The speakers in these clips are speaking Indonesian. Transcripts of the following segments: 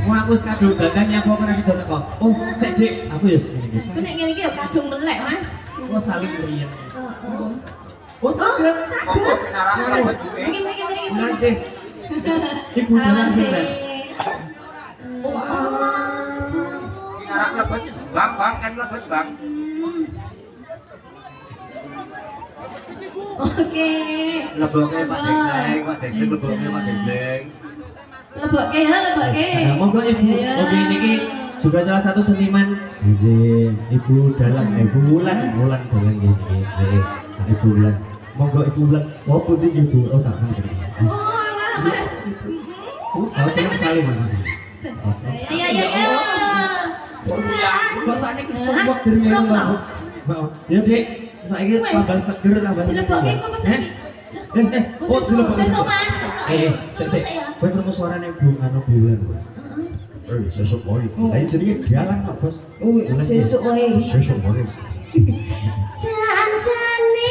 Mau aku kadung dadang apa ora sida teko. Oh, sik Dik, aku ya sing iki. Ku nek ngene iki ya kadung melek, Mas. Oh, saling riyen. Heeh. Oh, saged. Saged. Mriki. Nggih. Ibu Salam dalang sih. sinten? Ngarap lebet bang kan lebet bang. Oke. Leboke Pak Degleng, Pak Degleng leboke Pak Degleng. Leboke ya, leboke. Nah, monggo Ibu. Ayo. Oke, niki juga salah satu seniman. Nggih, Ibu Dalang, Ibu Wulan dalang nggih nggih. Ibu Wulan. Monggo Ibu Wulan. Oh, putih Ibu. Oh, tak ngerti. Oh, alah, Mas. Oh, seneng sekali, Mas. Ya. Kok sakniki sumpek direngene Mbak. Mbak. Ya, Dik. Saiki tambah seger tambah. Dilebokke kok Mas. Oh, dilebokke. Sesuk, Mas. Sik. Kowe krungu suarane Bu Bulan. Sesuk wae. Lah jenenge dalang kok, Bos. Oh, sesuk wae. Sesuk wae. Janjane.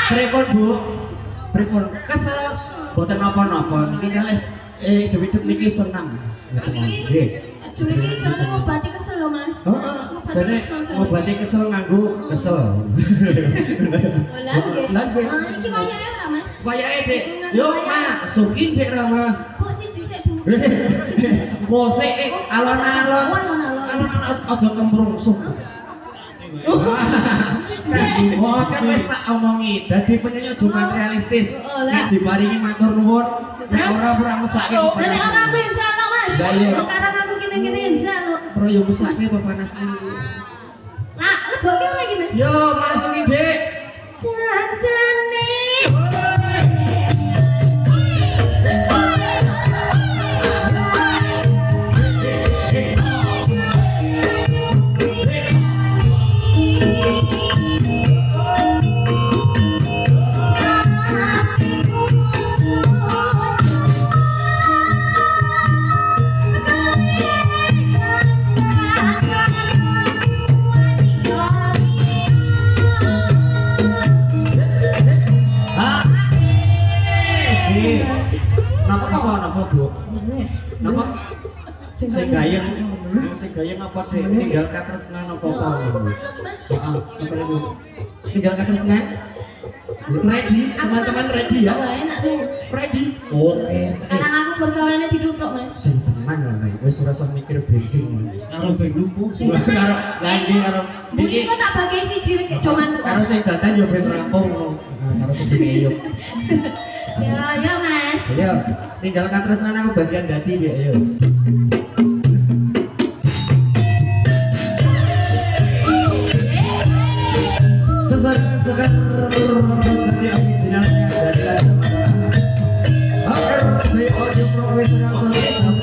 Pripun Bu? Pripun? Kesel boten napa-napa niki kalih hidup-hidup niki senang. Nggih. Dulu ini jangan ngobati kesel loh Mas. Heeh. Jane ngobati kesel nganggo kesel. Lah nggih. Lah nggih. Iki wayake ora Mas? Wayake Dik. Yo masuk ki Dik Rama. Kok siji sik Bu? Kose alon-alon. Alon-alon aja kemrungsung. Oh kan wis tak omongi, dadi penyanyi cuma realistis. Nek diparingi matur nuwun, nek ora ora mesake Lah panas. nek ora aku yang jaluk Mas. Lah iya. Sekarang aku kene-kene yang jaluk. Pro yo mesake panas iki. Lah leboke ora iki Mas? Yo masuki Dik. Janjane. Napa Bu? Napa? Sing gayeng apa dek? Tinggal katresnan apa apa ngono. Heeh, apa itu? Tinggal katresnan. Ready, teman-teman ready ya? Wah, enak deh. Ready? Oke. Sekarang aku berkawannya ditutup, Mas. Sing tenang lho, Nek. Wis ora usah mikir bensin. Karo ben lupu sih. Karo lagi karo Mungkin kok tak bagi siji rek cuman tuh. karo sing dadan yo ben rampung ngono. Karo sing eyup. Ya, Mas. Ayo, tinggal katresnan aku bagian dadi dek, ayo. Segar setiap sinyalnya jadilah zaman hacker saya audio profesional solution.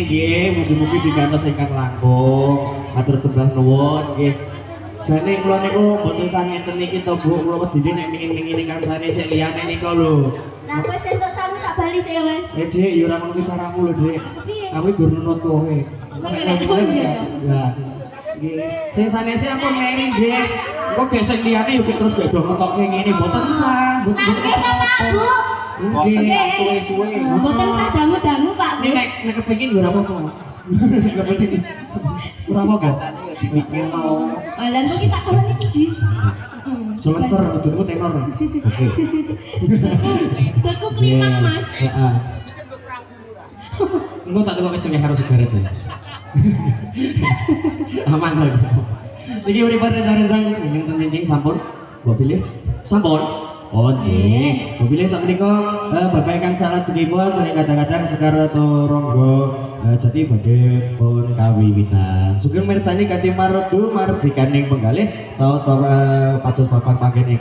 sanesnya nggih, mugi-mugi digantos ingkang langkung. Matur sembah nuwun nggih. Jane kula niku mboten sah ngenten niki to Bu, kula wedine nek mingin-mingin ingkang sanes sik liyane nika lho. Lah wis entuk samu tak bali sik ya Mas. Dik, ya ora ngono ki caramu lho, Dik. Kepiye? Aku gur nunut kowe. Iya. Lah. Nggih. Sing sanese ampun meri, Dik. Engko gesek liyane yo terus gak do ngetokke ngene mboten sah, mboten Kita Pak Bu. Nggih. Suwe-suwe. Mboten sah dangu-dangu Pak Bu. Nek kepengin yo ora apa-apa. Kepengin. Ora apa-apa. Lan kok kita koloni siji. Selencer, udunmu tenor. Oke. Tutku klimak Mas. Heeh. Engko tak tukok jenenge karo sigaret. Aman lho. Niki mripate rencana-rencana ingkang tenting sampun. Mbok pilih. Sampun. Oh nggih. Mbok pilih sak menika Bapak ingkang salat segipun sering kadang-kadang sekar ronggo jadi badhe pun kawiwitan. Sugeng mirsani kanthi maredu mardikaning penggalih saos Bapak pados Bapak panggen